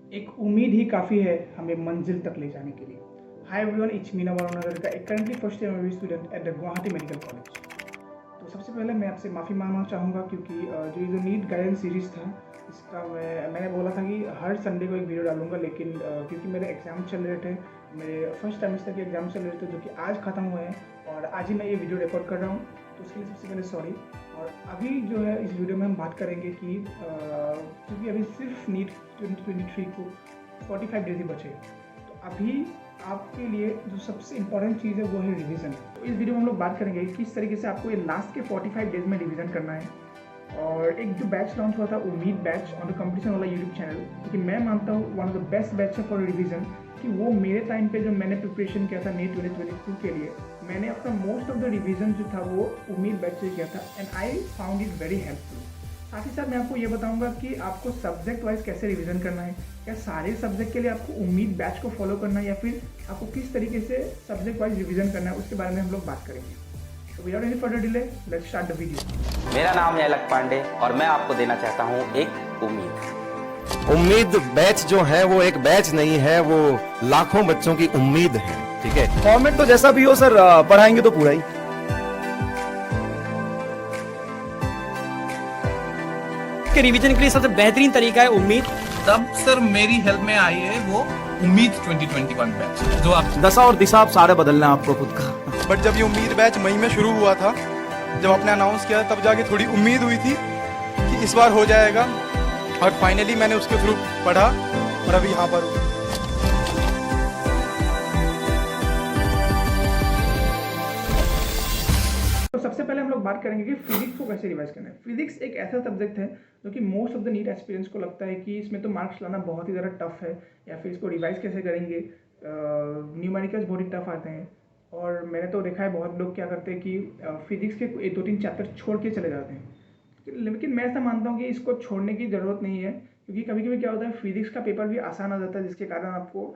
एक उम्मीद ही काफ़ी है हमें मंजिल तक ले जाने के लिए। Hi everyone, it's me Navarun नागरिका, एक currently first year MBBS student at the Guwahati medical college. तो सबसे पहले मैं आपसे माफ़ी मांगना चाहूँगा क्योंकि जो नीट गाइडेंस सीरीज़ था इसका मैंने बोला था कि हर संडे को एक वीडियो डालूंगा, लेकिन क्योंकि मेरे एग्ज़ाम चल रहे थे, मेरे फर्स्ट सेमेस्टर के एग्ज़ाम चल रहे थे जो कि आज ख़त्म हुए हैं और आज ही मैं ये वीडियो रिकॉर्ड कर रहा हूँ, तो उसके लिए सबसे पहले सॉरी। और अभी जो है इस वीडियो में हम बात करेंगे कि क्योंकि अभी सिर्फ नीट 2023 को 45 डेज ही बचे, तो अभी आपके लिए जो सबसे इम्पोर्टेंट चीज़ है वो है रिवीजन। तो इस वीडियो में हम लोग बात करेंगे किस तरीके से आपको ये लास्ट के 45 डेज में रिवीजन करना है। और एक जो बैच लॉन्च हुआ था उम्मीद बैच ऑन द कंपटीशन वाला यूट्यूब चैनल, क्योंकि मैं मानता हूँ one of the best batch है फॉर रिवीजन, कि वो मेरे टाइम पे जो मैंने प्रिपरेशन किया था नीट 2022 के लिए, मैंने अपना मोस्ट ऑफ द रिवीजन जो था वो उम्मीद बैच से किया था and I found it very helpful. साथ ही साथ मैं आपको ये बताऊंगा कि आपको सब्जेक्ट वाइज कैसे रिवीजन करना है, क्या सारे सब्जेक्ट के लिए आपको उम्मीद बैच को फॉलो करना है या फिर आपको किस तरीके से सब्जेक्ट वाइज रिवीजन करना है, उसके बारे में हम लोग बात करेंगे। तो without any further delay let's start the video. मेरा नाम है अलक पांडे और मैं आपको देना चाहता हूँ एक उम्मीद। उम्मीद बैच जो है वो एक बैच नहीं है, वो लाखों बच्चों की उम्मीद है। ठीक है, फॉर्मेट तो जैसा भी हो सर, पढ़ाएंगे तो पूरा ही। के रिवीजन के लिए सबसे बेहतरीन तरीका है उम्मीद। तब सर मेरी हेल्प में आई है वो उम्मीद 2021 बैच, जो आप दशा और दिशा आप सारे बदलना है आपको खुद का। बट जब ये उम्मीद बैच मई में शुरू हुआ था, जब आपने अनाउंस किया तब जाके थोड़ी उम्मीद हुई थी कि इस बार हो जाएगा, और फाइनली मैंने उसके थ्रू पढ़ा और अभी यहाँ पर हूँ। तो सबसे पहले हम लोग बात करेंगे कि फिजिक्स को कैसे रिवाइज करना है। फिजिक्स एक ऐसा सब्जेक्ट है जो कि most of the NEET aspirants को लगता है कि इसमें तो मार्क्स लाना बहुत ही ज़्यादा टफ है, या फिर इसको रिवाइज कैसे करेंगे, न्यूमेरिकल्स बहुत ही टफ आते हैं। और मैंने तो देखा है बहुत लोग क्या करते हैं कि फिजिक्स के 2-3 चैप्टर छोड़ के चले जाते हैं, लेकिन मैं ऐसा मानता हूँ कि इसको छोड़ने की ज़रूरत नहीं है, क्योंकि कभी कभी क्या होता है फिजिक्स का पेपर भी आसान आ जाता है, जिसके कारण आपको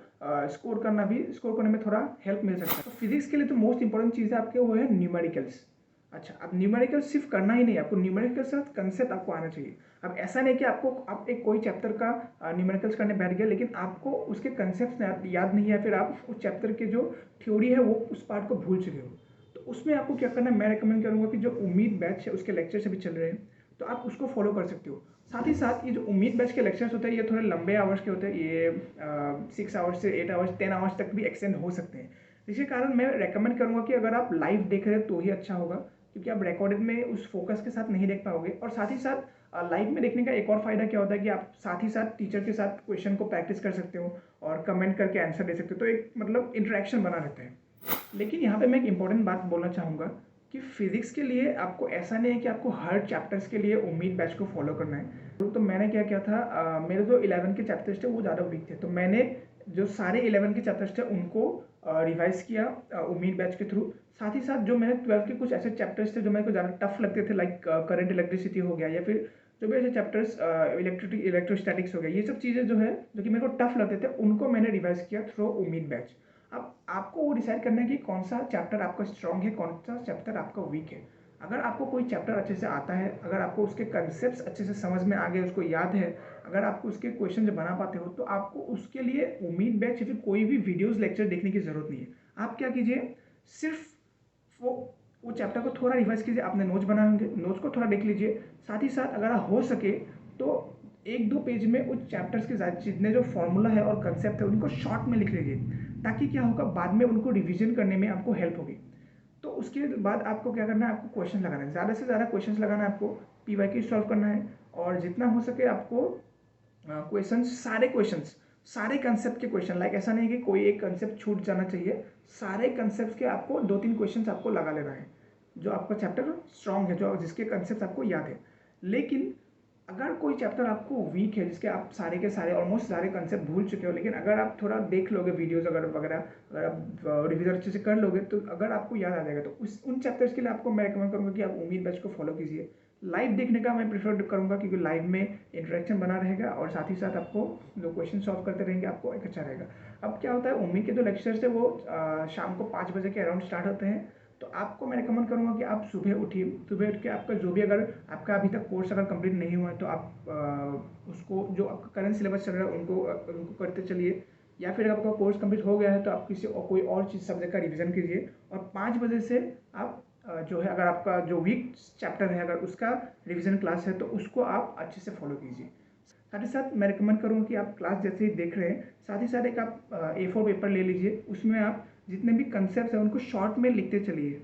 स्कोर करने में थोड़ा हेल्प मिल सकता है। तो फिजिक्स के लिए तो मोस्ट इंपॉर्टेंट चीज़ है आपके वो है न्यूमेरिकल्स। अच्छा, अब न्यूमेरिकल सिर्फ करना ही नहीं, आपको न्यूमेरिकल के साथ कंसेप्ट आपको आना चाहिए। अब ऐसा नहीं कि आप एक कोई चैप्टर का न्यूमेरिकल्स करने बैठ गए लेकिन आपको उसके कंसेप्ट याद नहीं है, फिर आप उस चैप्टर के जो थ्योरी है वो उस पार्ट को भूल चुके हो, तो उसमें आपको क्या करना है, मैं रिकमेंड करूँगा कि जो उम्मीद बैच है उसके लेक्चर्स अभी चल रहे हैं, तो आप उसको फॉलो कर सकते हो। साथ ही साथ ये जो उम्मीद बैच के लेक्चर्स होते हैं ये थोड़े लंबे आवर्स के होते हैं, ये 6 आवर्स से 8 आवर्स 10 आवर्स तक भी एक्सटेंड हो सकते हैं, जिसके कारण मैं रेकमेंड करूँगा कि अगर आप लाइव देख रहे हैं तो ही अच्छा होगा, क्योंकि आप रिकॉर्डेड में उस फोकस के साथ नहीं देख पाओगे। और साथ ही साथ लाइव में देखने का एक और फायदा क्या होता है कि आप साथ ही साथ टीचर के साथ क्वेश्चन को प्रैक्टिस कर सकते हो और कमेंट करके आंसर दे सकते हो, तो एक मतलब इंटरेक्शन बना रहता है। लेकिन यहाँ पे मैं एक इंपॉर्टेंट बात बोलना चाहूँगा कि फिजिक्स के लिए आपको ऐसा नहीं है कि आपको हर चैप्टर्स के लिए उम्मीद बैच को फॉलो करना है। तो मैंने क्या किया था, मेरे जो 11 के चैप्टर्स थे वो ज़्यादा वीक थे, तो मैंने जो सारे 11 के चैप्टर्स थे उनको रिवाइज किया उम्मीद बैच के थ्रू। साथ ही साथ जो मैंने 12 के कुछ ऐसे चैप्टर्स थे जो मेरे को ज़्यादा टफ लगते थे, लाइक करंट इलेक्ट्रिसिटी हो गया, या फिर जो भी ऐसे चैप्टर्स इलेक्ट्रोस्टैटिक्स हो गया, ये सब चीज़ें जो है जो कि मेरे को टफ लगते थे उनको मैंने रिवाइज किया थ्रू उम्मीद बैच। अब आपको वो डिसाइड करना है कि कौन सा चैप्टर आपका स्ट्रॉन्ग है, कौन सा चैप्टर आपका वीक है। अगर आपको कोई चैप्टर अच्छे से आता है, अगर आपको उसके कंसेप्ट्स अच्छे से समझ में आ गए, उसको याद है, अगर आपको उसके क्वेश्चन बना पाते हो, तो आपको उसके लिए उम्मीद बैच या फिर कोई भी वीडियोस लेक्चर देखने की ज़रूरत नहीं है। आप क्या कीजिए, सिर्फ वो चैप्टर को थोड़ा रिवाइज कीजिए, आपने नोट्स बनाए होंगे, नोट्स को थोड़ा देख लीजिए। साथ ही साथ अगर हो सके तो 1-2 पेज में उस चैप्टर्स के साथ जितने जो फॉर्मूला है और कंसेप्ट है उनको शॉर्ट में लिख लीजिए, ताकि क्या होगा बाद में उनको रिवीजन करने में आपको हेल्प होगी। तो उसके बाद आपको क्या करना है, आपको क्वेश्चन लगाना है, ज़्यादा से ज़्यादा क्वेश्चन लगाना है, आपको PYQ सॉल्व करना है, और जितना हो सके आपको सारे कंसेप्ट के क्वेश्चन, लाइक ऐसा नहीं कि कोई एक कंसेप्ट छूट जाना चाहिए, सारे कंसेप्ट के आपको 2-3 क्वेश्चन आपको लगा लेना है, जो आपका चैप्टर स्ट्रॉन्ग है, जो जिसके कंसेप्ट आपको याद है। लेकिन अगर कोई चैप्टर आपको वीक है, जिसके आप सारे के सारे ऑलमोस्ट सारे कंसेप्ट भूल चुके हो, लेकिन अगर आप थोड़ा देख लोगे वीडियोस अगर आप रिविजन अच्छे से कर लोगे, तो अगर आपको याद आ जाएगा, तो उन चैप्टर्स के लिए आपको मैं रिकमेंड करूँगा कि आप उम्मीद बैच को फॉलो कीजिए। लाइव देखने का मैं प्रेफर करूँगा, क्योंकि लाइव में इंटरेक्शन बना रहेगा और साथ ही साथ आपको जो क्वेश्चन सॉल्व करते रहेंगे आपको एक अच्छा रहेगा। अब क्या होता है, उम्मीद के जो लेक्चर्स है वो शाम को 5 बजे के अराउंड स्टार्ट होते हैं, तो आपको मैं रिकमेंड करूँगा कि आप सुबह उठिए, सुबह उठ के आपका जो भी अगर आपका अभी तक कोर्स अगर कंप्लीट नहीं हुआ है तो आप उसको जो आपका करंट सिलेबस चल रहा है उनको करते चलिए, या फिर आपका कोर्स कंप्लीट हो गया है तो आप किसी और कोई और चीज़ सब्जेक्ट का रिवीजन कीजिए। और 5 बजे से आप जो है अगर आपका जो वीक चैप्टर है अगर उसका रिवीजन क्लास है तो उसको आप अच्छे से फॉलो कीजिए। साथ ही साथ मैं रिकमेंड करूँगा कि आप क्लास जैसे ही देख रहे हैं साथ ही साथ एक आप A4 पेपर ले लीजिए, उसमें आप जितने भी कंसेप्ट हैं उनको शॉर्ट में लिखते चलिए,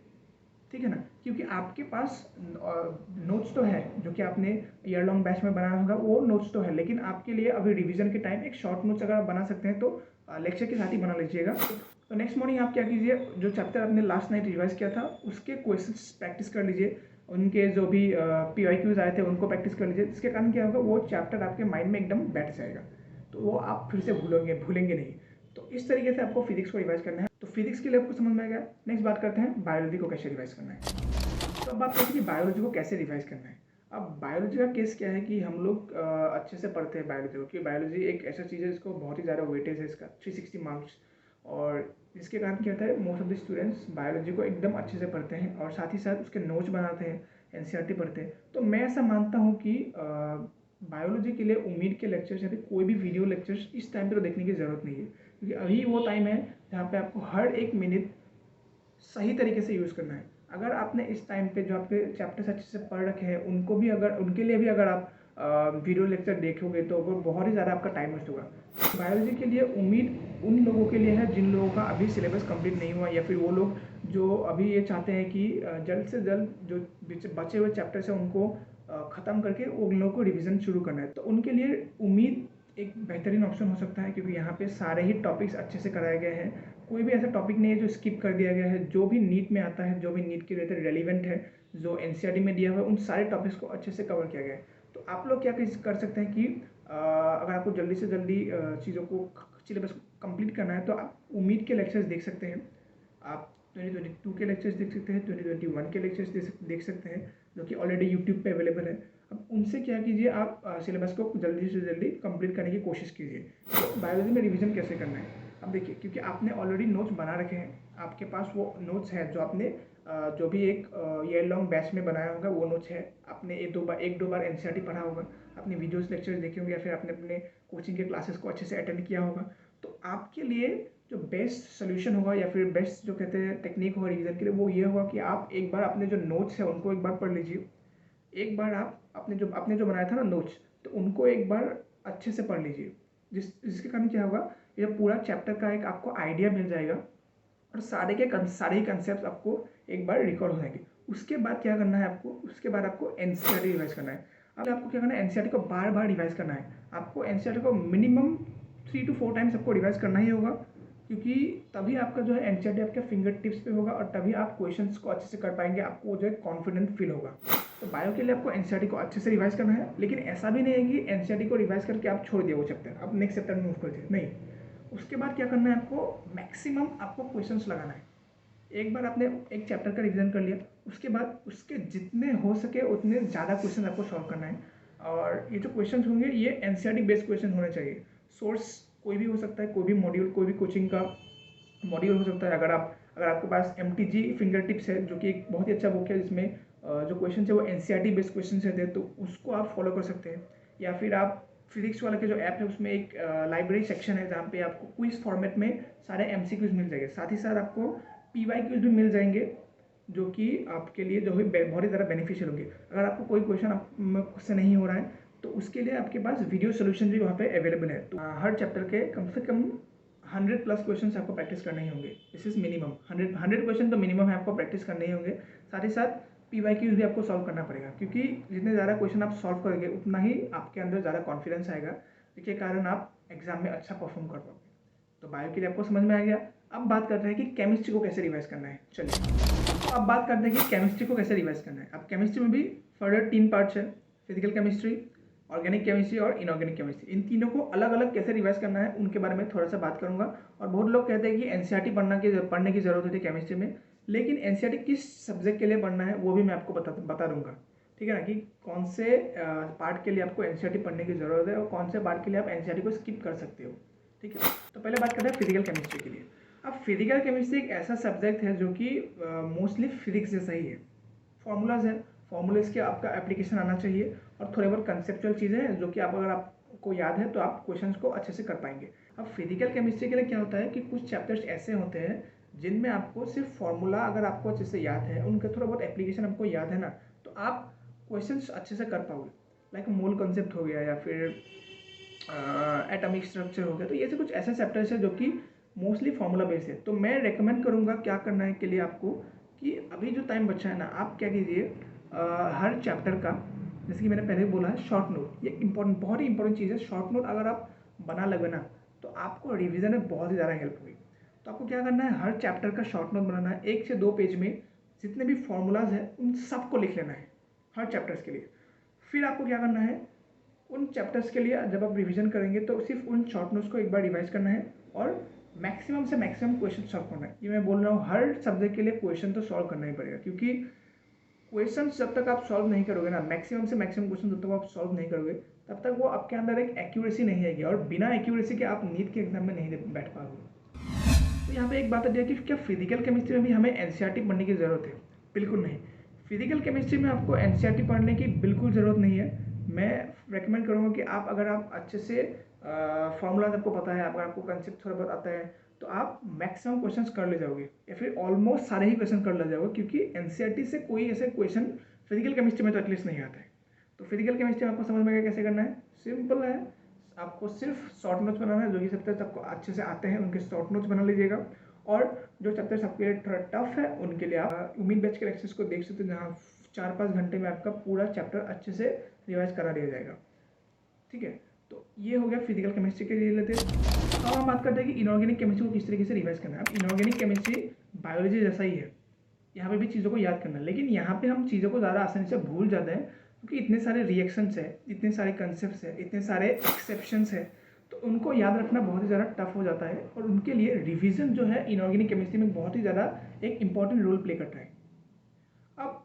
ठीक है ना, क्योंकि आपके पास नोट्स तो है जो कि आपने ईयर लॉन्ग बैच में बनाया होगा, वो नोट्स तो है, लेकिन आपके लिए अभी रिवीजन के टाइम एक शॉर्ट नोट्स अगर आप बना सकते हैं तो लेक्चर के साथ ही बना लीजिएगा। तो नेक्स्ट मॉर्निंग आप क्या कीजिए, जो चैप्टर आपने लास्ट नाइट रिवाइज किया था उसके क्वेश्चंस प्रैक्टिस कर लीजिए, उनके जो भी PYQs आए थे उनको प्रैक्टिस कर लीजिए, जिसके कारण क्या होगा वो चैप्टर आपके माइंड में एकदम बैठ जाएगा, तो वो आप फिर से भूलेंगे नहीं। तो इस तरीके से आपको फिजिक्स को रिवाइज करना है। तो फिजिक्स के लिए आपको समझ में आ गया। नेक्स्ट बात करते हैं बायोलॉजी को कैसे रिवाइज करना है। तो अब बात करते हैं कि बायोलॉजी को कैसे रिवाइज करना है। अब बायोलॉजी का केस क्या है कि हम लोग अच्छे से पढ़ते हैं बायोलॉजी को, क्योंकि बायोलॉजी एक ऐसा चीज़ है जिसको बहुत ही ज़्यादा वेटेज है इसका 360 मार्क्स, और इसके कारण क्या होता है most of the students biology को एकदम अच्छे से पढ़ते हैं और साथ ही साथ उसके नोट्स बनाते हैं, NCERT पढ़ते हैं। तो मैं ऐसा मानता हूँ कि बायोलॉजी के लिए उम्मीद के लेक्चर्स या फिर कोई भी वीडियो लेक्चर्स इस टाइम पे तो देखने की ज़रूरत नहीं है, क्योंकि अभी वो टाइम है जहाँ पे आपको हर एक मिनट सही तरीके से यूज़ करना है। अगर आपने इस टाइम पे जो आपके चैप्टर्स अच्छे से पढ़ रखे हैं उनके लिए भी अगर आप वीडियो लेक्चर देखोगे तो वो बहुत ही ज़्यादा आपका टाइम वेस्ट होगा। बायोलॉजी के लिए उम्मीद उन लोगों के लिए है जिन लोगों का अभी सिलेबस कंप्लीट नहीं हुआ, या फिर वो लोग जो अभी ये चाहते हैं कि जल्द से जल्द जो बचे हुए चैप्टर्स हैं उनको ख़त्म करके उन लोगों को रिवीजन शुरू करना है। तो उनके लिए उम्मीद एक बेहतरीन ऑप्शन हो सकता है, क्योंकि यहाँ पे सारे ही टॉपिक्स अच्छे से कराए गए हैं, कोई भी ऐसा टॉपिक नहीं है जो स्किप कर दिया गया है। जो भी नीट में आता है, जो भी नीट के रिलेटेड रेलिवेंट है, जो NCERT में दिया हुआ है, उन सारे टॉपिक्स को अच्छे से कवर किया गया है। तो आप लोग क्या कर सकते हैं कि अगर आपको जल्दी से जल्दी चीज़ों को सिलेबस कंप्लीट करना है तो आप उम्मीद के लेक्चर्स देख सकते हैं, आप 2022 के लेक्चर्स देख सकते हैं, 2021 के लेक्चर्स देख सकते हैं जो कि ऑलरेडी यूट्यूब पे अवेलेबल है। अब उनसे क्या कीजिए, आप सिलेबस को जल्दी से जल्दी कंप्लीट करने की कोशिश कीजिए। तो बायोलॉजी में रिवीजन कैसे करना है, अब देखिए, क्योंकि आपने ऑलरेडी नोट्स बना रखे हैं, आपके पास वो नोट्स है जो आपने जो भी एक ईयर लॉन्ग बैच में बनाया होगा वो नोट्स है, आपने एक दो बार NCERT पढ़ा होगा, अपने वीडियोस लेक्चर्स देखे होंगे, या फिर आपने अपने कोचिंग के क्लासेस को अच्छे से अटेंड किया होगा। तो आपके लिए जो बेस्ट सोल्यूशन होगा या फिर बेस्ट जो कहते हैं टेक्निक होगा रिवीजन के लिए, वो ये होगा कि आप एक बार अपने जो नोट्स है उनको एक बार पढ़ लीजिए। एक बार आप आपने जो बनाया था ना नोट्स, तो उनको एक बार अच्छे से पढ़ लीजिए, जिसके कारण क्या होगा, ये पूरा चैप्टर का एक आपको आइडिया मिल जाएगा और सारे ही कंसेप्ट आपको एक बार रिकॉल हो जाएंगे। उसके बाद क्या करना है आपको, उसके बाद आपको NCERT रिवाइज करना है। अब आपको क्या करना है, NCERT को बार बार रिवाइज करना है। आपको NCERT को मिनिमम 3 to 4 टाइम्स आपको रिवाइज करना ही होगा, क्योंकि तभी आपका जो है NCERT आपके फिंगर टिप्स पे होगा और तभी आप क्वेश्चंस को अच्छे से कर पाएंगे, आपको जो है कॉन्फिडेंट फील होगा। तो बायो के लिए आपको NCERT को अच्छे से रिवाइज करना है, लेकिन ऐसा भी नहीं है कि NCERT को रिवाइज करके आप छोड़ दिए वो चैप्टर, आप नेक्स्ट चैप्टर में मूव कर दिए, नहीं। उसके बाद क्या करना है, आपको मैक्सिमम आपको क्वेश्चंस लगाना है। एक बार आपने एक चैप्टर का रिवीजन कर लिया, उसके बाद उसके जितने हो सके उतने ज़्यादा क्वेश्चन आपको सॉल्व करना है। और ये जो क्वेश्चन होंगे ये NCERT बेस्ड क्वेश्चन होने चाहिए। सोर्स कोई भी हो सकता है, कोई भी मॉड्यूल, कोई भी कोचिंग का मॉड्यूल हो सकता है। अगर आपके पास MTG फिंगर टिप्स है जो कि एक बहुत ही अच्छा बुक है, जिसमें जो क्वेश्चन है वो NCERT बेस्ड क्वेश्चन रहते हैं, तो उसको आप फॉलो कर सकते हैं। या फिर आप फिजिक्स वाला के जो ऐप है उसमें एक लाइब्रेरी सेक्शन है जहाँ पे आपको क्विज फॉर्मेट में सारे MCQs मिल जाएंगे, साथ ही साथ आपको PYQs भी मिल जाएंगे, जो कि आपके लिए जो है बहुत ही ज़्यादा बेनिफिशियल होंगे। अगर आपको कोई क्वेश्चन से नहीं हो रहा है तो उसके लिए आपके पास वीडियो सोल्यूशन भी वहाँ पे अवेलेबल है। तो हर चैप्टर के कम से कम 100+ क्वेश्चन आपको प्रैक्टिस करने ही होंगे। दिस इज़ मिनिमम 100 क्वेश्चन तो मिनिमम है, आपको प्रैक्टिस करने ही होंगे। साथ ही साथ PYQs भी आपको सॉल्व करना पड़ेगा, क्योंकि जितने ज़्यादा क्वेश्चन आप सॉल्व करेंगे उतना ही आपके अंदर ज़्यादा कॉन्फिडेंस आएगा, जिसके कारण आप एग्जाम में अच्छा परफॉर्म कर पाओगे। तो बायो के लिए आपको समझ में आ गया। अब बात करते हैं कि केमिस्ट्री को कैसे रिवाइज करना है। चलिए तो अब बात करते हैं कि केमिस्ट्री को कैसे रिवाइज करना है। अब केमिस्ट्री में भी फर्दर 3 पार्ट्स है, फिजिकल केमिस्ट्री, ऑर्गेनिक केमिस्ट्री और इनऑर्गेनिक केमिस्ट्री। इन तीनों को अलग अलग कैसे रिवाइज करना है उनके बारे में थोड़ा सा बात करूंगा। और बहुत लोग कहते हैं कि NCERT पढ़ने की ज़रूरत होती है केमिस्ट्री में, लेकिन NCERT किस सब्जेक्ट के लिए पढ़ना है वो भी मैं आपको बता दूंगा, ठीक है ना, कि कौन से पार्ट के लिए आपको NCERT पढ़ने की ज़रूरत है और कौन से पार्ट के लिए आप NCERT को स्किप कर सकते हो, ठीक है। तो पहले बात करते हैं फिजिकल केमिस्ट्री के लिए। अब फिजिकल केमिस्ट्री एक ऐसा सब्जेक्ट है जो कि मोस्टली फिजिक्स जैसा ही है। फार्मूलाज है, फार्मूलाज के आपका एप्लीकेशन आना चाहिए और थोड़े बहुत कंसेप्चुअल चीज़ें हैं जो कि आप अगर आपको याद है तो आप क्वेश्चंस को अच्छे से कर पाएंगे। अब फिजिकल केमिस्ट्री के लिए क्या होता है कि कुछ चैप्टर्स ऐसे होते हैं जिनमें आपको सिर्फ फार्मूला अगर आपको अच्छे से याद है, उनका थोड़ा बहुत एप्लीकेशन आपको याद है ना, तो आप क्वेश्चंस अच्छे से कर पाओगे। लाइक मोल कॉन्सेप्ट हो गया या फिर एटॉमिक स्ट्रक्चर हो गया, तो ये से कुछ ऐसे चैप्टर्स हैं जो कि मोस्टली फार्मूला बेस्ड है। तो मैं रेकमेंड करूँगा क्या करना है के लिए आपको कि अभी जो टाइम बचा है ना, आप क्या कीजिए, हर चैप्टर का, जैसे कि मैंने पहले बोला है, शॉर्ट नोट, ये इंपॉर्टेंट, बहुत ही इंपॉर्टेंट चीज़ है। शॉर्ट नोट अगर आप बना लगे ना तो आपको रिवीजन में बहुत ही ज़्यादा हेल्प होगी। तो आपको क्या करना है, हर चैप्टर का शॉर्ट नोट बनाना है। 1 से 2 पेज में जितने भी फार्मूलाज हैं उन सबको लिख लेना है हर चैप्टर्स के लिए। फिर आपको क्या करना है, उन चैप्टर्स के लिए जब आप रिवीजन करेंगे तो सिर्फ उन शॉर्ट नोट्स को एक बार रिवाइज करना है और मैक्सिमम से मैक्सिमम क्वेश्चन सॉल्व करना है। ये मैं बोल रहा हूँ, हर सब्जेक्ट के लिए क्वेश्चन तो सॉल्व करना ही पड़ेगा, क्योंकि क्वेश्चन जब तक आप सॉल्व नहीं करोगे ना, मैक्सिमम से मैक्सिमम क्वेश्चन जब तक आप सॉल्व नहीं करोगे तब तक वो आपके अंदर एक एक्यूरेसी नहीं आएगी और बिना एक्यूरेसी के आप नीट के एग्जाम में नहीं बैठ पाओगे। तो यहाँ पे एक बात है कि क्या फिजिकल केमिस्ट्री में भी हमें एनसीईआरटी पढ़ने की ज़रूरत है? बिल्कुल नहीं। फिजिकल केमिस्ट्री में आपको एनसीईआरटी पढ़ने की बिल्कुल ज़रूरत नहीं है। मैं रेकमेंड करूँगा कि आप अगर आप अच्छे से फार्मूलाज आपको पता है, अगर आपको कंसेप्ट थोड़ा बहुत आता है, तो आप मैक्सिमम क्वेश्चंस कर ले जाओगे या फिर ऑलमोस्ट सारे ही क्वेश्चन कर ले जाओगे, क्योंकि एनसीईआरटी से कोई ऐसे क्वेश्चन फिजिकल केमिस्ट्री में तो एटलीस्ट नहीं आता है। तो फिजिकल केमिस्ट्री में आपको समझ में आएगा कैसे करना है। सिंपल है, आपको सिर्फ शॉर्ट नोट्स बनाना है। जो कि चैप्टर्स आपको अच्छे से आते हैं उनके शॉर्ट नोट्स बना लीजिएगा, और जो चैप्टर्स आपके लिए थोड़ा टफ है उनके लिए आप उम्मीद बैच के लेक्चर्स को देख सकते हैं, जहाँ 4-5 घंटे में आपका पूरा चैप्टर अच्छे से रिवाइज करा दिया जाएगा। ठीक है, तो ये हो गया फिजिकल केमिस्ट्री के रिलेटेड। अब हम बात करते हैं कि इनऑर्गेनिक केमिस्ट्री को किस तरीके से रिवाइज करना है। अब इनऑर्गेनिक केमिस्ट्री बायोलॉजी जैसा ही है, यहाँ पे भी चीज़ों को याद करना है, लेकिन यहाँ पे हम चीज़ों को ज़्यादा आसानी से भूल जाते हैं क्योंकि इतने सारे रिएक्शंस है, इतने सारे कंसेप्ट्स है, इतने सारे एक्सेप्शंस है, तो उनको याद रखना बहुत ही ज़्यादा टफ हो जाता है और उनके लिए रिविज़न जो है इनऑर्गेनिक केमिस्ट्री में बहुत ही ज़्यादा एक इंपॉर्टेंट रोल प्ले करता है। अब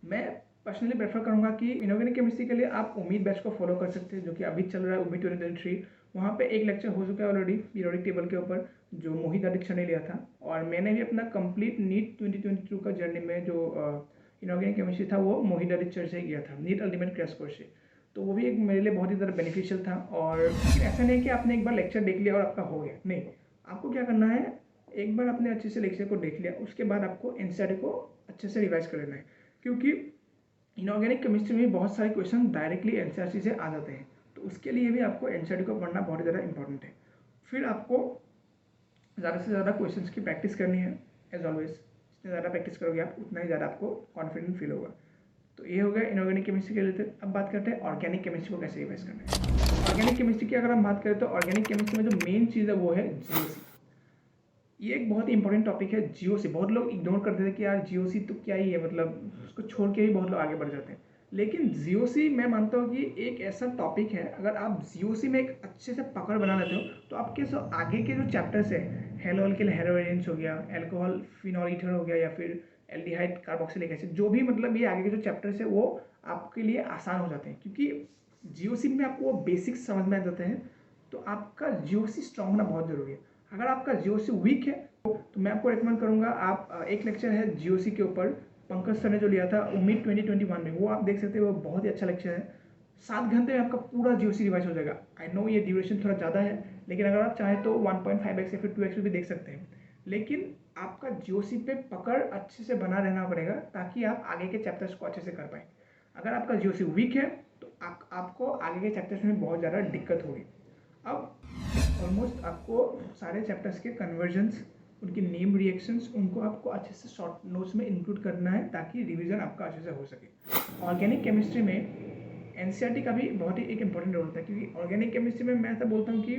मैं पर्सनली प्रेफर करूँगा कि इनऑर्गेनिक केमिस्ट्री के लिए आप उम्मीद बैच को फॉलो कर सकते हैं, जो कि अभी चल रहा है उम्मीद 2023। वहाँ पे एक लेक्चर हो चुका है ऑलरेडी पीरियोडिक टेबल के ऊपर, जो मोहित आदित्य ने लिया था, और मैंने भी अपना कंप्लीट नीट 2022 का जर्नी में जो इनऑर्गेनिक केमिस्ट्री था वो मोहित आदित्य से किया था, नीट अल्टीमेट क्रैश कोर्स से। तो वो भी एक मेरे लिए बहुत ही ज़्यादा बेनिफिशियल था। और ऐसा नहीं कि आपने एक बार लेक्चर देख लिया और आपका हो गया, नहीं, आपको क्या करना है, एक बार आपने अच्छे से लेक्चर को देख लिया, उसके बाद आपको एनसीईआरटी को अच्छे से रिवाइज कर लेना है, क्योंकि इनऑर्गेनिक केमिस्ट्री में बहुत सारे क्वेश्चन डायरेक्टली एनसीईआरटी से आ जाते हैं, तो उसके लिए भी आपको एनसीईआरटी को पढ़ना बहुत ही ज़्यादा इंपॉर्टेंट है। फिर आपको ज़्यादा से ज़्यादा क्वेश्चंस की प्रैक्टिस करनी है, एज ऑलवेज। जितनी ज़्यादा प्रैक्टिस करोगे आप उतना ही ज़्यादा आपको कॉन्फिडेंट फील होगा। तो ये हो गया इनऑर्गेनिक केमिस्ट्री के रिलेटेड। अब बात करते हैं ऑर्गेनिक केमिस्ट्री को कैसे रिवाइज करना है। ऑर्गेनिक केमिस्ट्री की अगर हम बात करें तो ऑर्गेनिक केमिस्ट्री में जो मेन चीज़ है वो है जीओसी। ये एक बहुत ही इंपॉर्टेंट टॉपिक है, जीओसी। बहुत लोग इग्नोर करते थे कि यार जीओसी तो क्या ही है, मतलब उसको छोड़ के ही बहुत लोग आगे बढ़ जाते हैं, लेकिन जीओसी मैं मानता हूँ कि एक ऐसा टॉपिक है, अगर आप जीओसी में एक अच्छे से पकड़ बना लेते हो तो आपके आगे के जो चैप्टर्स है, हेलो अल्किल हेलोरेंस हो गया, अल्कोहल फिनॉल ईथर हो गया, या फिर एल्डिहाइड कार्बोक्सिलिक एसिड, जो भी मतलब ये आगे के जो चैप्टर्स है वो आपके लिए आसान हो जाते हैं, क्योंकि जीओसी में आपको वो बेसिक्स समझ में आ जाते हैं। तो आपका जीओसी स्ट्रांग होना बहुत ज़रूरी है। अगर आपका जीओसी वीक है तो मैं आपको रिकमेंड करूँगा, आप एक लेक्चर है जीओसी के ऊपर, पंकज सर ने जो लिया था उम्मीद 2021 में, वो आप देख सकते हैं, वो बहुत ही अच्छा लेक्चर है। 7 घंटे में आपका पूरा जीओसी रिवाइज हो जाएगा। आई नो ये ड्यूरेशन थोड़ा ज़्यादा है, लेकिन अगर आप चाहें तो 1.5x या फिर 2x भी देख सकते हैं, लेकिन आपका जीओसी पे पकड़ अच्छे से बना रहना पड़ेगा ताकि आप आगे के चैप्टर्स को अच्छे से कर पाएँ। अगर आपका जीओसी वीक है तो आपको आगे के चैप्टर्स में बहुत ज़्यादा दिक्कत होगी। अब ऑलमोस्ट आपको सारे चैप्टर्स के कन्वर्जन्स, उनकी नेम रिएक्शंस, उनको आपको अच्छे से शॉर्ट नोट्स में इंक्लूड करना है ताकि रिवीजन आपका अच्छे से हो सके। ऑर्गेनिक केमिस्ट्री में एनसीईआरटी का भी बहुत ही एक इंपॉर्टेंट रोल होता है, क्योंकि ऑर्गेनिक केमिस्ट्री में मैं ऐसा बोलता हूँ कि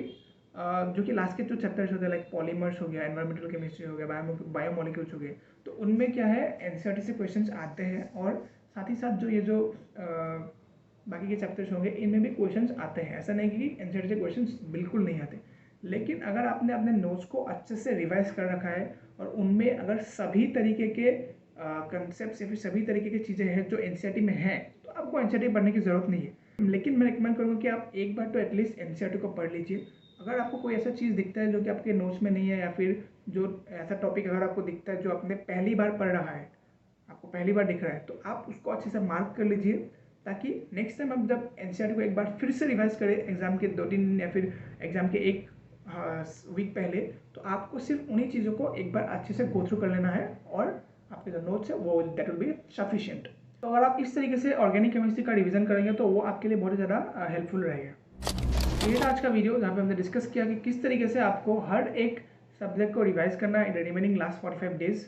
जो कि लास्ट के जो चैप्टर्स होते हैं, लाइक पॉलीमर्स हो गया, एनवायरमेंटल केमिस्ट्री हो गया, बायोमोलिक्यूल्स हो गए, तो उनमें क्या है, एनसीईआरटी से क्वेश्चंस आते हैं, और साथ ही साथ जो बाकी के चैप्टर्स होंगे इनमें भी क्वेश्चंस आते हैं। ऐसा नहीं कि एनसीईआरटी से क्वेश्चंस बिल्कुल नहीं आते, लेकिन अगर आपने अपने नोट्स को अच्छे से रिवाइज कर रखा है और उनमें अगर सभी तरीके के कंसेप्ट या फिर सभी तरीके की चीज़ें हैं जो एनसीईआरटी में हैं, तो आपको एनसीईआरटी पढ़ने की ज़रूरत नहीं है। लेकिन मैं रिकमेंड करूँगा कि आप एक बार तो एटलीस्ट एनसीईआरटी को पढ़ लीजिए। अगर आपको कोई ऐसा चीज़ दिखता है जो कि आपके नोट्स में नहीं है, या फिर जो ऐसा टॉपिक अगर आपको दिखता है जो आपने पहली बार पढ़ रहा है, आपको पहली बार दिख रहा है, तो आप उसको अच्छे से मार्क कर लीजिए, ताकि नेक्स्ट टाइम आप जब एनसीईआरटी को एक बार फिर से रिवाइज करें एग्ज़ाम के 2-3 दिन या फिर एग्ज़ाम के 1 वीक पहले, तो आपको सिर्फ उन्हीं चीज़ों को एक बार अच्छे से गो थ्रू कर लेना है और आपके जो नोट्स है वो दैट विल बी सफिशिएंट। तो अगर आप इस तरीके से ऑर्गेनिक केमिस्ट्री का रिवीजन करेंगे तो वो आपके लिए बहुत ज़्यादा हेल्पफुल रहेगा। ये था आज का वीडियो जहाँ पे हमने डिस्कस किया कि किस तरीके से आपको हर एक सब्जेक्ट को रिवाइज करना है in the remaining last 45 days.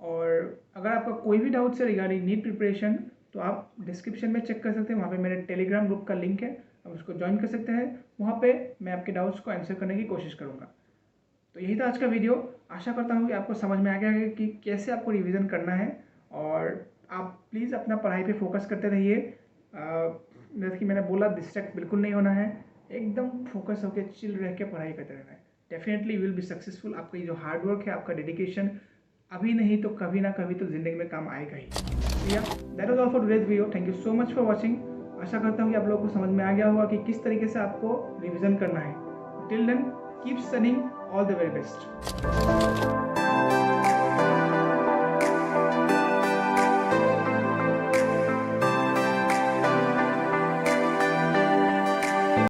और अगर आपका कोई भी डाउट्स है रिगार्डिंग नीट प्रिपरेशन तो आप डिस्क्रिप्शन में चेक कर सकते हैं, वहाँ पे मेरे टेलीग्राम ग्रुप का लिंक है, आप उसको ज्वाइन कर सकते हैं। वहाँ पे मैं आपके डाउट्स को आंसर करने की कोशिश करूँगा। तो यही था आज का वीडियो। आशा करता हूँ कि आपको समझ में आ गया है कि कैसे आपको रिवीजन करना है, और आप प्लीज़ अपना पढ़ाई पे फोकस करते रहिए। जैसे कि मैंने बोला, डिस्ट्रैक्ट बिल्कुल नहीं होना है, एकदम फोकस होकर चिल रह के पढ़ाई करते रहना है। Definitely will be successful. आपका ये जो हार्डवर्क है, आपका डेडिकेशन अभी नहीं तो कभी ना कभी तो ज़िंदगी में काम आएगा ही। या that was all for today's video. Thank you so much for watching. आशा करता हूँ कि आप लोगों को समझ में आ गया होगा कि किस तरीके से आपको रिवीजन करना है। Till then keep studying, all the very best.